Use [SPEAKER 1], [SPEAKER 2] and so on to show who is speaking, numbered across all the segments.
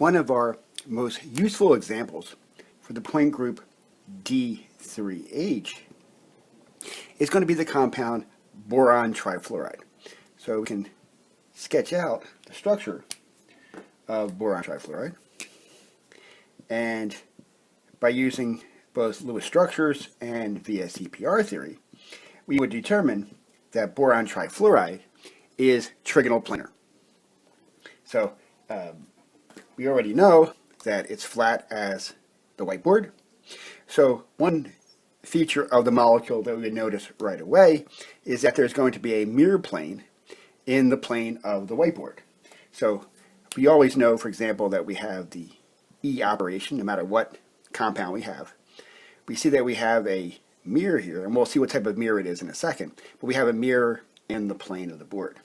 [SPEAKER 1] One of our most useful examples for the point group D3H is going to be the compound boron trifluoride. So we can sketch out the structure of boron trifluoride, and by using both Lewis structures and VSEPR theory, we would determine that boron trifluoride is trigonal planar. So we already know that it's flat as the whiteboard. So one feature of the molecule that we would notice right away is that there's going to be a mirror plane in the plane of the whiteboard. So we always know, for example, that we have the E operation no matter what compound we have. We see that we have a mirror here, and we'll see what type of mirror it is in a second, but we have a mirror in the plane of the board.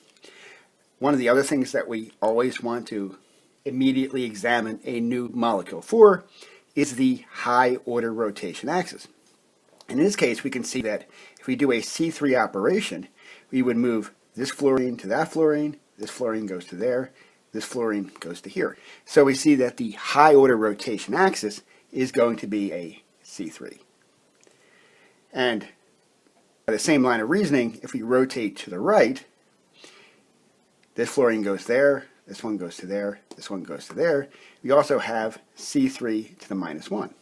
[SPEAKER 1] One of the other things that we always want to immediately examine a new molecule for is the high order rotation axis. In this case, we can see that if we do a C3 operation, we would move this fluorine to that fluorine, this fluorine goes to there, this fluorine goes to here. So we see that the high order rotation axis is going to be a C3. And by the same line of reasoning, if we rotate to the right, this fluorine goes there, this one goes to there, this one goes to there. We also have C3 to the minus 1.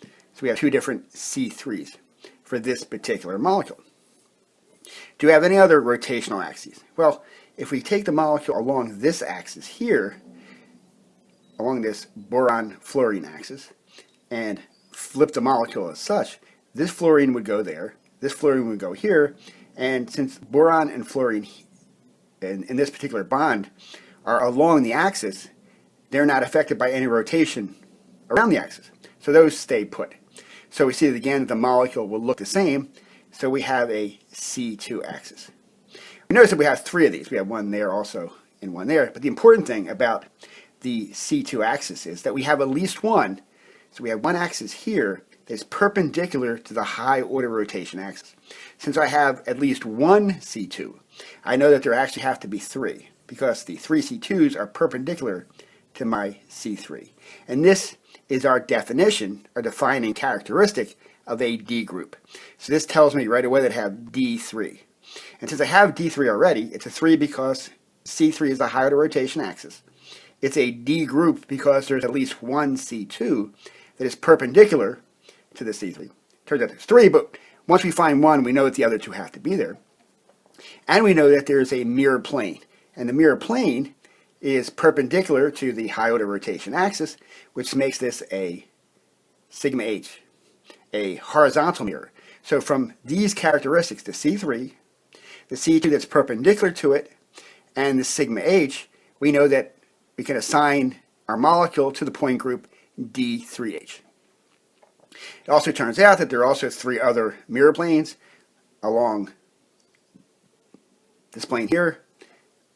[SPEAKER 1] So we have two different C3s for this particular molecule. Do we have any other rotational axes? Well, if we take the molecule along this axis here, along this boron-fluorine axis, and flip the molecule as such, this fluorine would go there, this fluorine would go here, and since boron and fluorine in this particular bond are along the axis, they're not affected by any rotation around the axis. So those stay put. So we see that again the molecule will look the same, so we have a C2 axis. We notice that we have three of these. We have one there also and one there, but the important thing about the C2 axis is that we have at least one. So we have one axis here that's perpendicular to the high order rotation axis. Since I have at least one C2, I know that there actually have to be three, because the three C2s are perpendicular to my C3. And this is our definition, or defining characteristic of a D group. So this tells me right away that I have D3. And since I have D3 already, it's a 3 because C3 is the high order rotation axis. It's a D group because there's at least one C2 that is perpendicular to the C3. Turns out there's 3, but once we find one, we know that the other two have to be there. And we know that there's a mirror plane. And the mirror plane is perpendicular to the high order rotation axis, which makes this a sigma H, a horizontal mirror. So from these characteristics, the C3, the C2 that's perpendicular to it, and the sigma H, we know that we can assign our molecule to the point group D3H. It also turns out that there are also three other mirror planes along this plane here,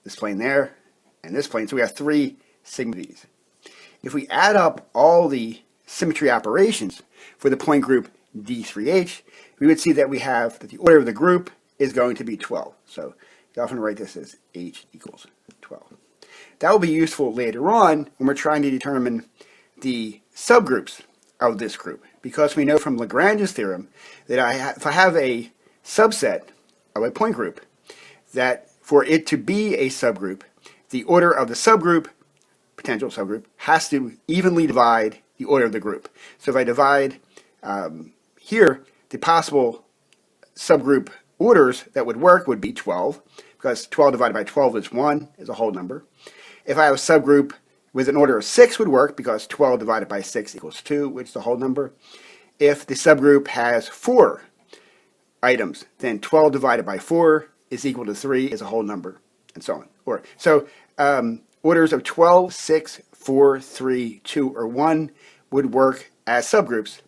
[SPEAKER 1] this plane there, and this plane. So we have three sigma V's. If we add up all the symmetry operations for the point group D3H, we would see that we have that the order of the group is going to be 12. So you often write this as H equals 12. That will be useful later on when we're trying to determine the subgroups of this group, because we know from Lagrange's theorem that if I have a subset of a point group, that for it to be a subgroup, the order of the subgroup, potential subgroup, has to evenly divide the order of the group. So if I divide here, the possible subgroup orders that would work would be 12, because 12 divided by 12 is 1, is a whole number. If I have a subgroup with an order of 6 would work, because 12 divided by 6 equals 2, which is the whole number. If the subgroup has 4 items, then 12 divided by 4 is equal to 3, is a whole number, and so on. So orders of 12, 6, 4, 3, 2, or 1 would work as subgroups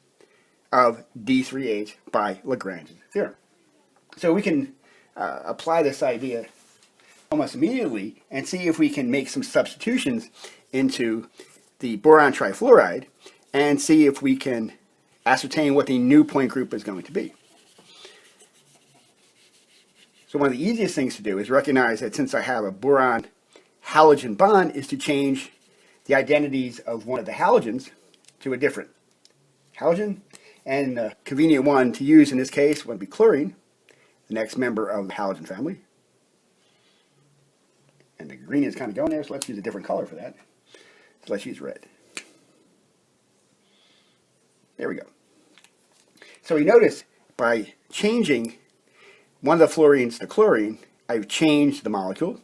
[SPEAKER 1] of D3H by Lagrange's theorem. So we can apply this idea almost immediately and see if we can make some substitutions into the boron trifluoride and see if we can ascertain what the new point group is going to be. So one of the easiest things to do is recognize that since I have a boron halogen bond is to change the identities of one of the halogens to a different halogen. And the convenient one to use in this case would be chlorine, the next member of the halogen family. And the green is kind of going there, so let's use a different color for that. So let's use red. There we go. So we notice by changing one of the fluorines to chlorine, I've changed the molecule.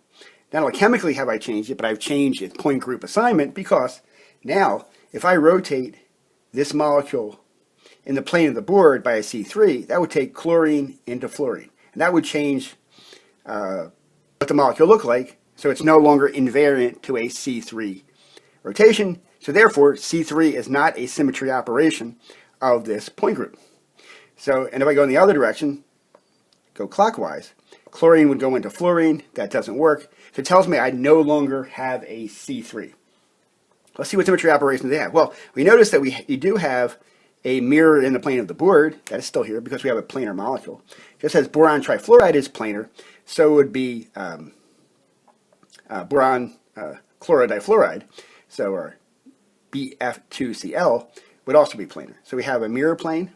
[SPEAKER 1] Not only chemically have I changed it, but I've changed its point group assignment, because now if I rotate this molecule in the plane of the board by a C3, that would take chlorine into fluorine. And that would change what the molecule looked like, so it's no longer invariant to a C3 rotation. So therefore, C3 is not a symmetry operation of this point group. So, and if I go in the other direction, go clockwise, chlorine would go into fluorine. That doesn't work. So it tells me I no longer have a C3. Let's see what symmetry operations they have. Well, we notice that we do have a mirror in the plane of the board. That is still here because we have a planar molecule. Just as boron trifluoride is planar, so would be boron chlorodifluoride. So our BF₃Cl would also be planar. So we have a mirror plane.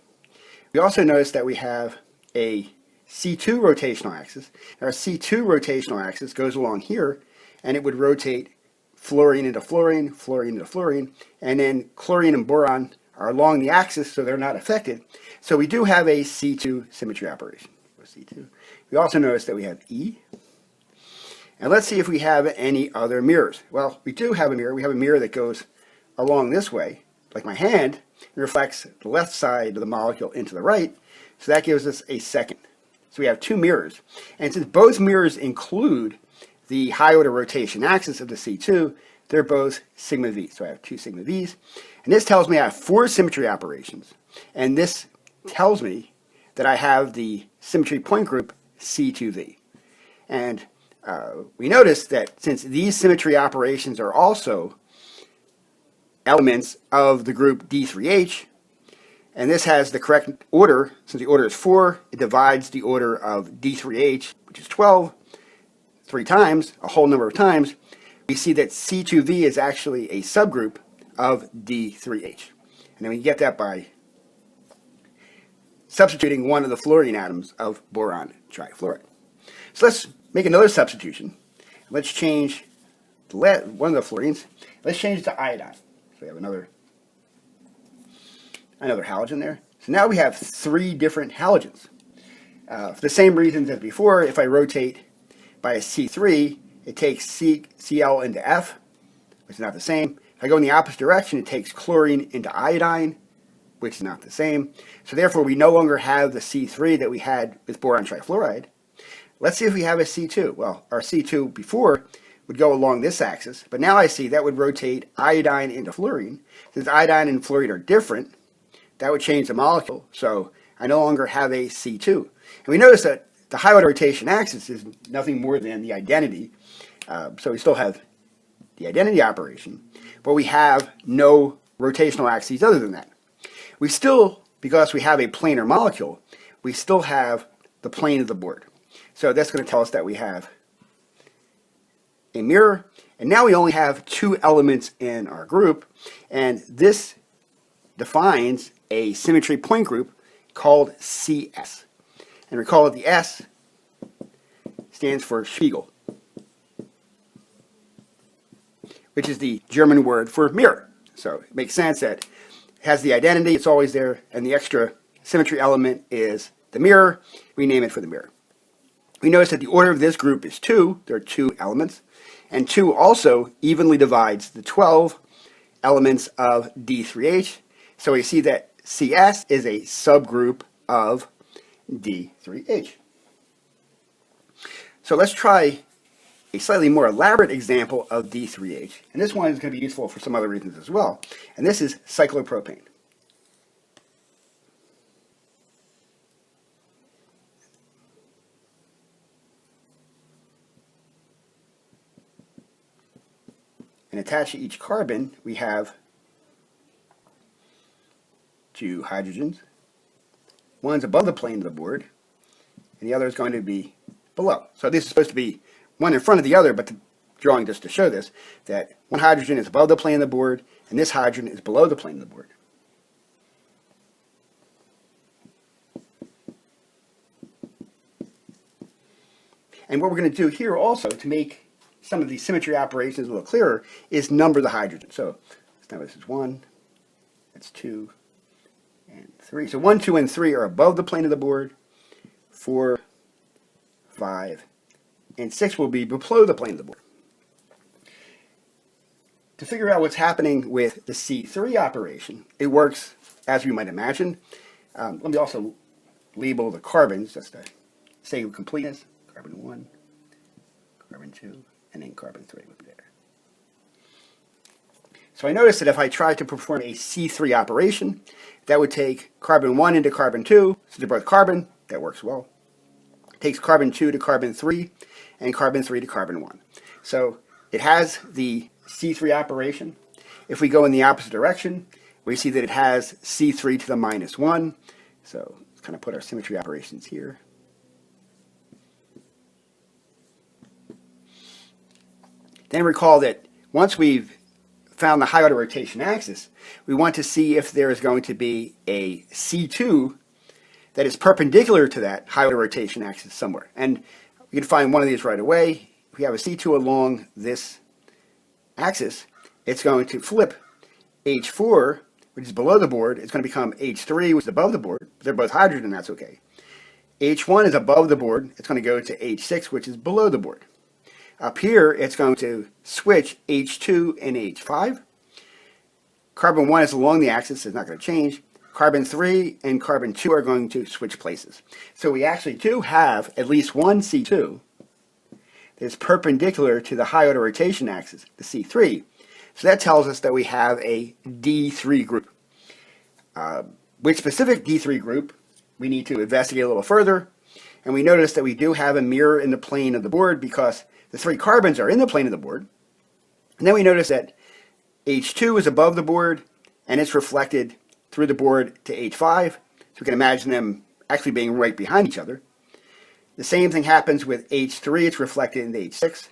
[SPEAKER 1] We also notice that we have a C2 rotational axis. Our C2 rotational axis goes along here, and it would rotate fluorine into fluorine, fluorine into fluorine, and then chlorine and boron are along the axis, so they're not affected. So we do have a C2 symmetry operation. C2. We also notice that we have E. And let's see if we have any other mirrors. Well, we do have a mirror. We have a mirror that goes along this way, like my hand, and reflects the left side of the molecule into the right. So that gives us a second. So we have two mirrors. And since both mirrors include the high order rotation axis of the C2, they're both sigma V. So I have two sigma V's. And this tells me I have four symmetry operations. And this tells me that I have the symmetry point group C2V. And we notice that since these symmetry operations are also elements of the group D3H, and this has the correct order, since the order is 4, it divides the order of D3H, which is 12, 3 times, a whole number of times. We see that C2V is actually a subgroup of D3H. And then we get that by substituting one of the fluorine atoms of boron trifluoride. So let's make another substitution. Let's change one of the fluorines. Let's change it to iodine. So we have another halogen there. So now we have 3 different halogens. For the same reasons as before, if I rotate by a C3, it takes Cl into F, which is not the same. If I go in the opposite direction, it takes chlorine into iodine, which is not the same. So therefore, we no longer have the C3 that we had with boron trifluoride. Let's see if we have a C2. Well, our C2 before would go along this axis, but now I see that would rotate iodine into fluorine. Since iodine and fluorine are different, that would change the molecule, so I no longer have a C2. And we notice that the high order rotation axis is nothing more than the identity. So we still have the identity operation, but we have no rotational axes other than that. We still, because we have a planar molecule, we still have the plane of the board. So that's going to tell us that we have a mirror, and now we only have 2 elements in our group, and this defines a symmetry point group called CS. And recall that the S stands for Spiegel, which is the German word for mirror. So it makes sense that it has the identity, it's always there, and the extra symmetry element is the mirror. We name it for the mirror. We notice that the order of this group is 2. There are 2 elements. And 2 also evenly divides the 12 elements of D3H. So we see that CS is a subgroup of D3H. So let's try a slightly more elaborate example of D3H. And this one is going to be useful for some other reasons as well. And this is cyclopropane. And attached to each carbon, we have 2 hydrogens. One's above the plane of the board, and the other is going to be below. So this is supposed to be one in front of the other, but drawing just to show this, that one hydrogen is above the plane of the board, and this hydrogen is below the plane of the board. And what we're going to do here also, to make some of these symmetry operations a little clearer, is number the hydrogen. So now this is 1, that's 2, and 3. So 1, 2, and 3 are above the plane of the board. 4, 5, and 6 will be below the plane of the board. To figure out what's happening with the C3 operation, it works as we might imagine. Let me also label the carbons just to save completeness. Carbon 1, carbon 2, and then carbon 3 would be there. So I noticed that if I tried to perform a C3 operation, that would take carbon 1 into carbon 2, so they're both carbon, that works well. It takes carbon 2 to carbon 3, and carbon 3 to carbon 1. So it has the C3 operation. If we go in the opposite direction, we see that it has C3 to the minus 1. So let's kind of put our symmetry operations here. Then recall that once we've found the high order rotation axis, we want to see if there is going to be a C2 that is perpendicular to that high order rotation axis somewhere. And we can find one of these right away. If we have a C2 along this axis, it's going to flip H4, which is below the board. It's going to become H3, which is above the board. They're both hydrogen, that's okay. H1 is above the board. It's going to go to H6, which is below the board. Up here, it's going to switch H2 and H5. Carbon 1 is along the axis, so it's not going to change. Carbon 3 and carbon 2 are going to switch places. So we actually do have at least one C2 that is perpendicular to the high order rotation axis, the C3. So that tells us that we have a D3 group. Which specific D3 group we need to investigate a little further. And we notice that we do have a mirror in the plane of the board because the 3 carbons are in the plane of the board. And then we notice that H2 is above the board and it's reflected through the board to H5. So we can imagine them actually being right behind each other. The same thing happens with H3. It's reflected into H6.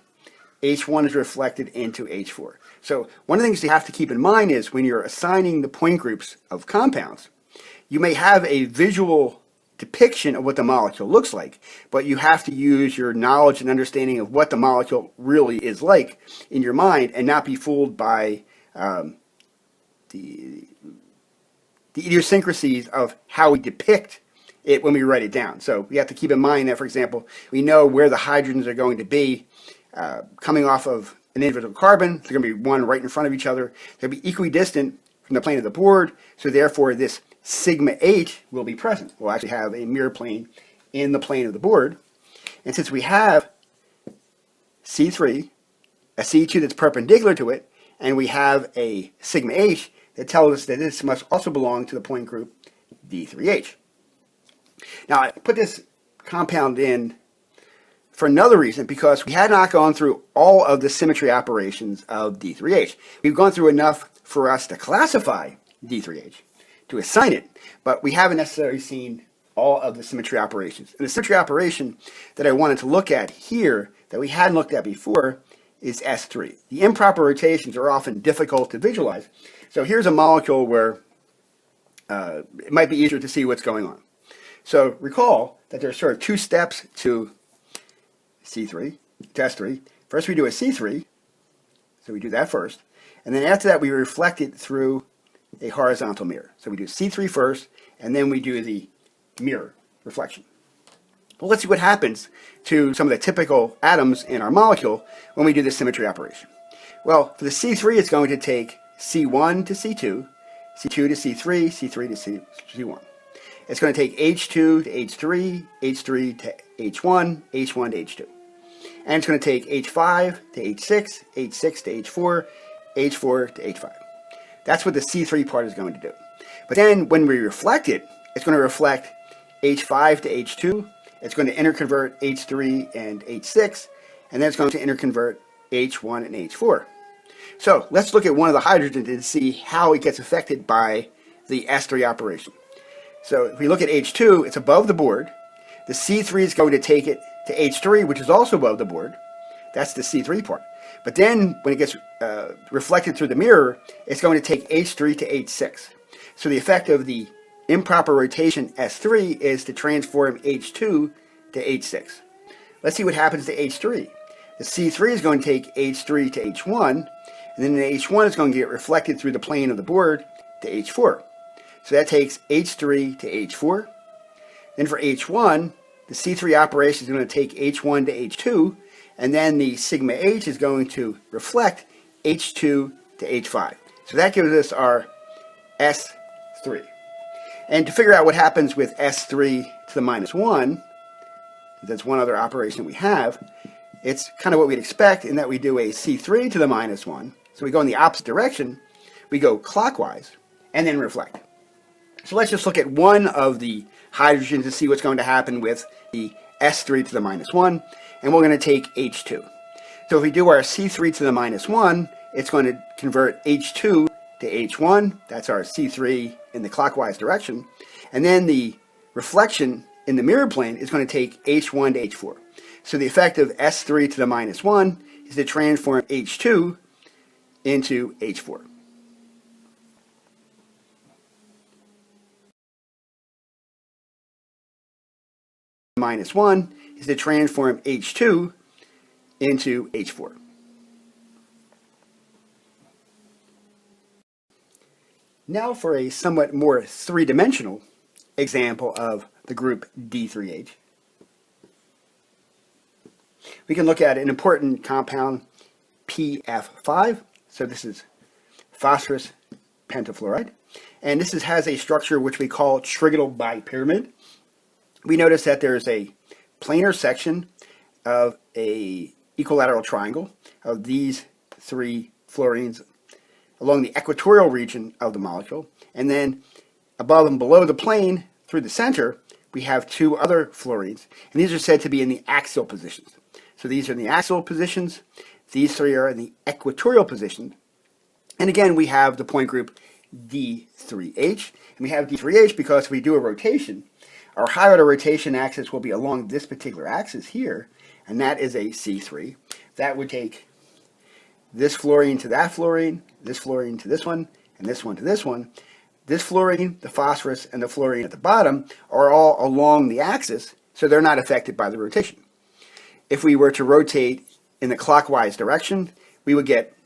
[SPEAKER 1] H1 is reflected into H4. So one of the things you have to keep in mind is when you're assigning the point groups of compounds, you may have a visual depiction of what the molecule looks like, but you have to use your knowledge and understanding of what the molecule really is like in your mind and not be fooled by the idiosyncrasies of how we depict it when we write it down. So we have to keep in mind that, for example, we know where the hydrogens are going to be coming off of an individual carbon. They're going to be one right in front of each other. They'll be equidistant from the plane of the board, so therefore this sigma 8 will be present. We'll actually have a mirror plane in the plane of the board. And since we have C3, a C2 that's perpendicular to it, and we have a sigma H that tells us that this must also belong to the point group D3H. Now I put this compound in for another reason, because we had not gone through all of the symmetry operations of D3H. We've gone through enough for us to classify D3H, to assign it, but we haven't necessarily seen all of the symmetry operations. And the symmetry operation that I wanted to look at here that we hadn't looked at before is S3. The improper rotations are often difficult to visualize. So here's a molecule where it might be easier to see what's going on. So recall that there are sort of 2 steps to C3, to S3. First we do a C3, so we do that first, and then after that we reflect it through a horizontal mirror. So we do C3 first, and then we do the mirror reflection. Well, let's see what happens to some of the typical atoms in our molecule when we do the symmetry operation. Well, for the C3 it's going to take C1 to C2, C2 to C3, C3 to C1. It's going to take H2 to H3, H3 to H1, H1 to H2. And it's going to take H5 to H6, H6 to H4, H4 to H5. That's what the C3 part is going to do. But then when we reflect it, it's going to reflect H5 to H2. It's going to interconvert H3 and H6. And then it's going to interconvert H1 and H4. So let's look at one of the hydrogens and see how it gets affected by the S3 operation. So if we look at H2, it's above the board. The C3 is going to take it to H3, which is also above the board. That's the C3 part. But then when it gets reflected through the mirror, it's going to take H3 to H6. So the effect of the improper rotation S3 is to transform H2 to H6. Let's see what happens to H3. The C3 is going to take H3 to H1, and then the H1 is going to get reflected through the plane of the board to H4. So that takes H3 to H4. Then for H1, the C3 operation is going to take H1 to H2, and then the sigma H is going to reflect H2 to H5. So that gives us our S3. And to figure out what happens with S3 to the minus 1, that's one other operation we have, it's kind of what we'd expect in that we do a C3 to the minus 1. So we go in the opposite direction, we go clockwise, and then reflect. So let's just look at one of the hydrogens to see what's going to happen with the S3 to the minus 1, and we're going to take H2. So if we do our C3 to the minus 1, it's going to convert H2 to H1. That's our C3 in the clockwise direction. And then the reflection in the mirror plane is going to take H1 to H4. So the effect of S3 to the minus 1 is to transform H2 into H4. Minus 1 is to transform H2 into H4. Now for a somewhat more three-dimensional example of the group D3H. We can look at an important compound, PF₃I. So this is phosphorus pentafluoride. And this has a structure which we call trigonal bipyramid. We notice that there's a planar section of a equilateral triangle of these three fluorines along the equatorial region of the molecule, and then above and below the plane through the center we have two other fluorines, and these are said to be in the axial positions. So these are in the axial positions, these three are in the equatorial position, and again we have the point group D3H, and we have D3H because if we do a rotation, our higher order rotation axis will be along this particular axis here, and that is a C3. That would take this fluorine to that fluorine, this fluorine to this one, and this one to this one. This fluorine, the phosphorus, and the fluorine at the bottom are all along the axis, so they're not affected by the rotation. If we were to rotate in the clockwise direction, we would get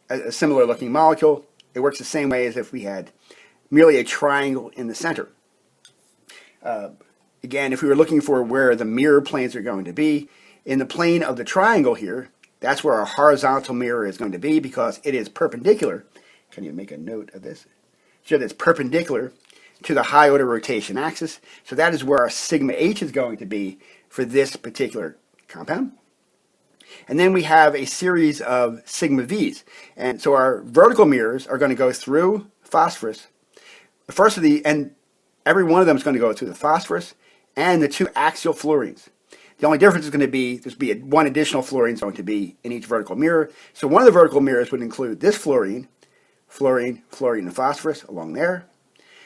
[SPEAKER 1] a similar looking molecule. It works the same way as if we had merely a triangle in the center. Again, if we were looking for where the mirror planes are going to be, in the plane of the triangle here, that's where our horizontal mirror is going to be because it is perpendicular. Can you make a note of this? So it's perpendicular to the high order rotation axis. So that is where our sigma H is going to be for this particular compound. And then we have a series of sigma V's. And so our vertical mirrors are going to go through phosphorus. The first of the, and every one of them is going to go through the phosphorus and the two axial fluorines. The only difference is going to be, one additional fluorine is going to be in each vertical mirror. So one of the vertical mirrors would include this fluorine, fluorine, fluorine, and phosphorus along there.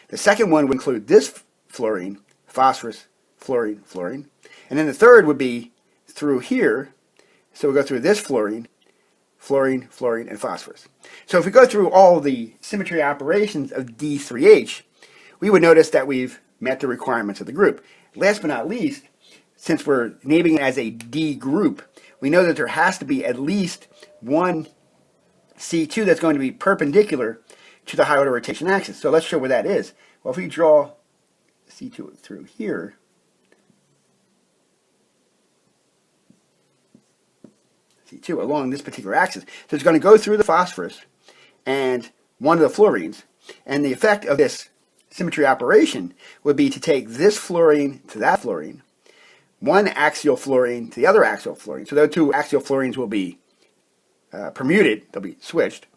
[SPEAKER 1] The second one would include this fluorine, phosphorus, fluorine, fluorine. And then the third would be through here. So we'll go through this fluorine, fluorine, fluorine, and phosphorus. So if we go through all the symmetry operations of D3H, we would notice that we've met the requirements of the group. Last but not least, since we're naming it as a D group, we know that there has to be at least one C2 that's going to be perpendicular to the high order rotation axis. So let's show where that is. Well, if we draw C2 through here, C2 along this particular axis, so it's going to go through the phosphorus and one of the fluorines, and the effect of this symmetry operation would be to take this fluorine to that fluorine, one axial fluorine to the other axial fluorine. So those two axial fluorines will be permuted, they'll be switched.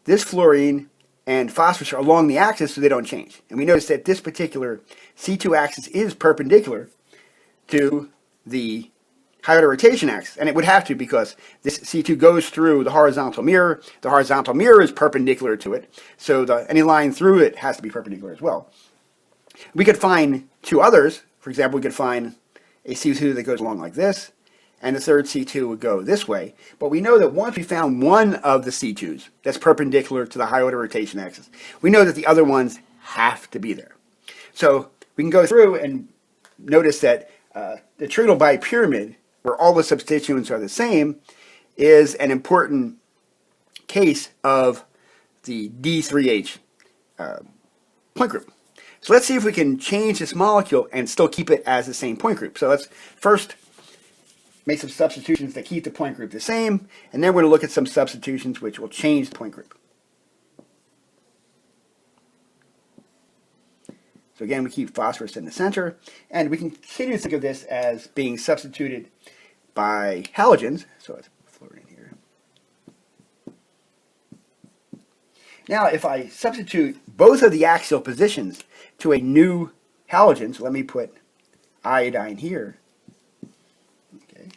[SPEAKER 1] This fluorine and phosphorus are along the axis so they don't change. And we notice that this particular C2 axis is perpendicular to the high order rotation axis. And it would have to because this C2 goes through the horizontal mirror. The horizontal mirror is perpendicular to it. So any line through it has to be perpendicular as well. We could find two others. For example, we could find a C2 that goes along like this, and the third C2 would go this way. But we know that once we found one of the C2s that's perpendicular to the high order rotation axis, we know that the other ones have to be there. So we can go through and notice that the trigonal bipyramid, where all the substituents are the same, is an important case of the D3H point group. So let's see if we can change this molecule and still keep it as the same point group. So let's first make some substitutions that keep the point group the same, and then we're going to look at some substitutions which will change the point group. So again, we keep phosphorus in the center, and we can continue to think of this as being substituted by halogens. So let's put fluorine here. Now, if I substitute both of the axial positions to a new halogen, so let me put iodine here. Okay.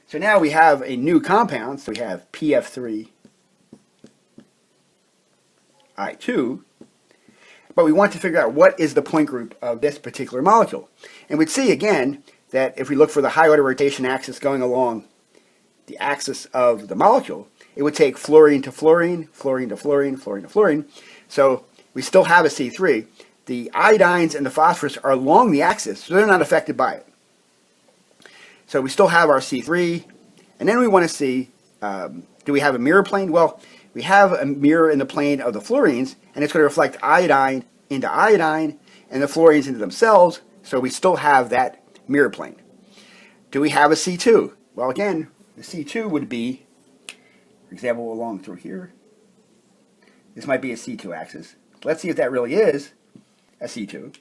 [SPEAKER 1] So now we have a new compound. So we have PF₃I₂. But we want to figure out what is the point group of this particular molecule. And we'd see again that if we look for the high order rotation axis going along the axis of the molecule, it would take fluorine to fluorine, fluorine to fluorine, fluorine to fluorine. So we still have a C3. The iodines and the phosphorus are along the axis, so they're not affected by it. So we still have our C3. And then we want to see, do we have a mirror plane? Well, we have a mirror in the plane of the fluorines, and it's going to reflect iodine into iodine and the fluorines into themselves, so we still have that mirror plane. Do we have a C2? Well, again, the C2 would be, for example, along through here. This might be a C2 axis. Let's see if that really is a C2.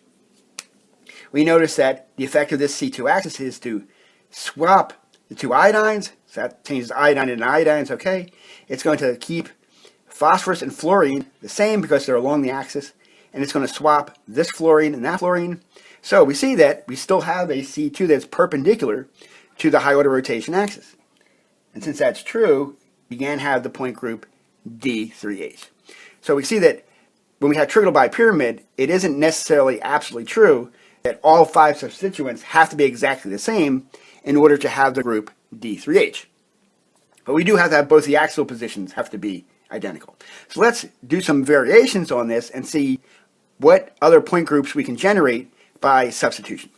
[SPEAKER 1] We notice that the effect of this C2 axis is to swap the two iodines, so that changes iodine into iodines, okay. It's going to keep phosphorus and fluorine the same because they're along the axis, and it's going to swap this fluorine and that fluorine. So we see that we still have a C2 that's perpendicular to the high order rotation axis. And since that's true, we can have the point group D3H. So we see that when we have trigonal bipyramid, it isn't necessarily absolutely true that all 5 substituents have to be exactly the same in order to have the group D3H. But we do have to have both the axial positions have to be identical. So let's do some variations on this and see what other point groups we can generate by substitution.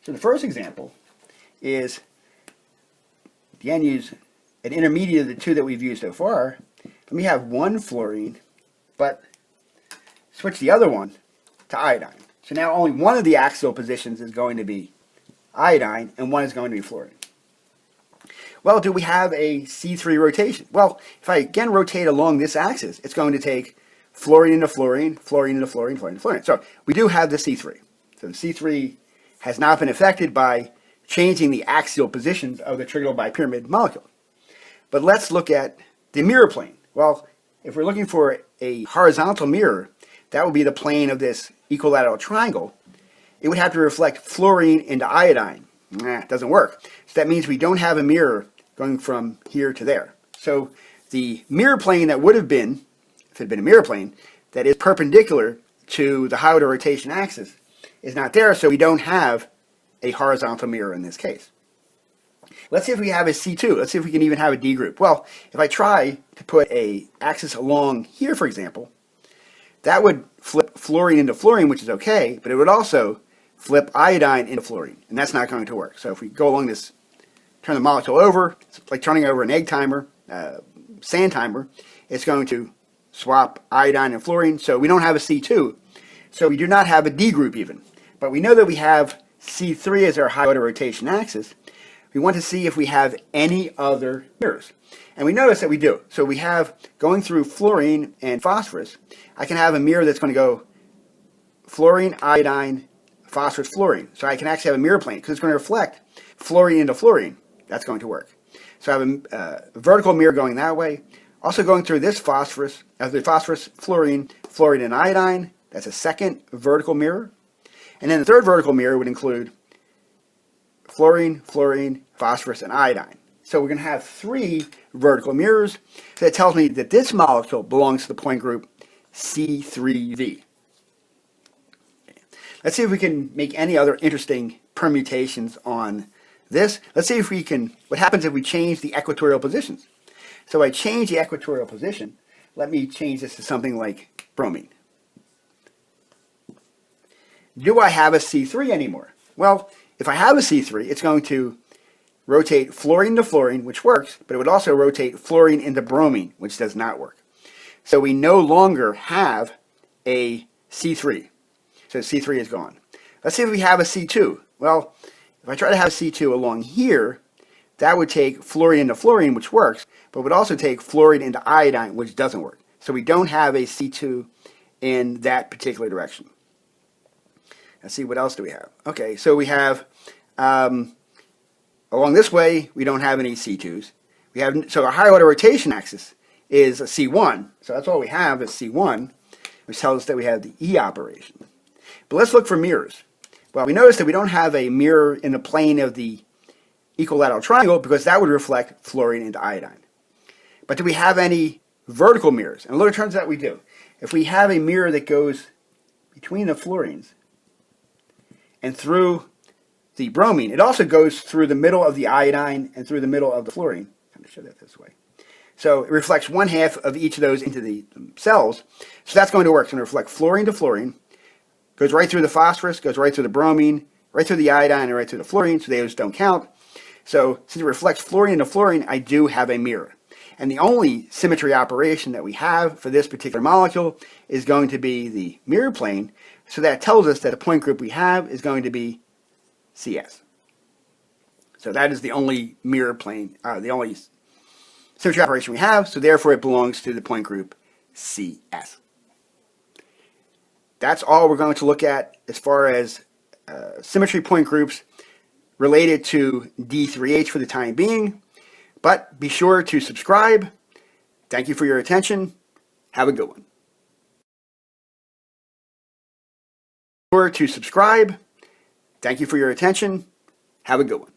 [SPEAKER 1] So the first example is, again, use an intermediate of the two that we've used so far. Let me have one fluorine, but switch the other one to iodine. So now only one of the axial positions is going to be iodine, and one is going to be fluorine. Well, do we have a C3 rotation? Well, if I again rotate along this axis, it's going to take fluorine into fluorine, fluorine into fluorine, fluorine into fluorine. So we do have the C3. So the C3 has not been affected by changing the axial positions of the trigonal bipyramid molecule. But let's look at the mirror plane. Well, if we're looking for a horizontal mirror, that would be the plane of this equilateral triangle. It would have to reflect fluorine into iodine. It doesn't work. So that means we don't have a mirror going from here to there. So the mirror plane that would have been, if it had been a mirror plane, that is perpendicular to the high order rotation axis is not there, so we don't have a horizontal mirror in this case. Let's see if we have a C2. Let's see if we can even have a D group. Well, if I try to put an axis along here, for example, that would flip fluorine into fluorine, which is okay, but it would also flip iodine into fluorine, and that's not going to work. So if we go along this, turn the molecule over, it's like turning over an egg timer, sand timer, it's going to swap iodine and fluorine, so we don't have a C2. So we do not have a D group even. But we know that we have C3 as our high order rotation axis. We want to see if we have any other mirrors. And we notice that we do. So we have, going through fluorine and phosphorus, I can have a mirror that's going to go fluorine, iodine, phosphorus, fluorine. So I can actually have a mirror plane because it's going to reflect fluorine into fluorine. That's going to work. So I have a vertical mirror going that way. Also going through this phosphorus, the phosphorus, fluorine, fluorine, and iodine. That's a second vertical mirror. And then the third vertical mirror would include fluorine, fluorine, phosphorus, and iodine. So we're going to have 3 vertical mirrors. So that tells me that this molecule belongs to the point group C3V. Let's see if we can make any other interesting permutations on this. Let's see if we can, what happens if we change the equatorial positions. So I change the equatorial position. Let me change this to something like bromine. Do I have a C3 anymore? Well, if I have a C3, it's going to rotate fluorine to fluorine, which works, but it would also rotate fluorine into bromine, which does not work. So we no longer have a C3. So C3 is gone. Let's see if we have a C2. Well, if I try to have C2 along here, that would take fluorine into fluorine, which works, but would also take fluorine into iodine, which doesn't work. So we don't have a C2 in that particular direction. Let's see, what else do we have? Okay, so we have, along this way, we don't have any C2s. We have, so our higher order rotation axis is a C1. So that's all we have is C1, which tells us that we have the E operation. But let's look for mirrors. Well, we notice that we don't have a mirror in the plane of the equilateral triangle because that would reflect fluorine into iodine. But do we have any vertical mirrors? And look, it turns out we do. If we have a mirror that goes between the fluorines and through the bromine, it also goes through the middle of the iodine and through the middle of the fluorine. I'm going to show that this way. So it reflects 1/2 of each of those into the cells. So that's going to work. It's going to reflect fluorine to fluorine, goes right through the phosphorus, goes right through the bromine, right through the iodine, and right through the fluorine, so those don't count. So since it reflects fluorine to fluorine, I do have a mirror. And the only symmetry operation that we have for this particular molecule is going to be the mirror plane. So that tells us that the point group we have is going to be CS. So that is the only mirror plane, the only symmetry operation we have, so therefore it belongs to the point group CS. That's all we're going to look at as far as symmetry point groups related to D3H for the time being. But be sure to subscribe. Thank you for your attention. Have a good one. Be sure to subscribe. Thank you for your attention. Have a good one.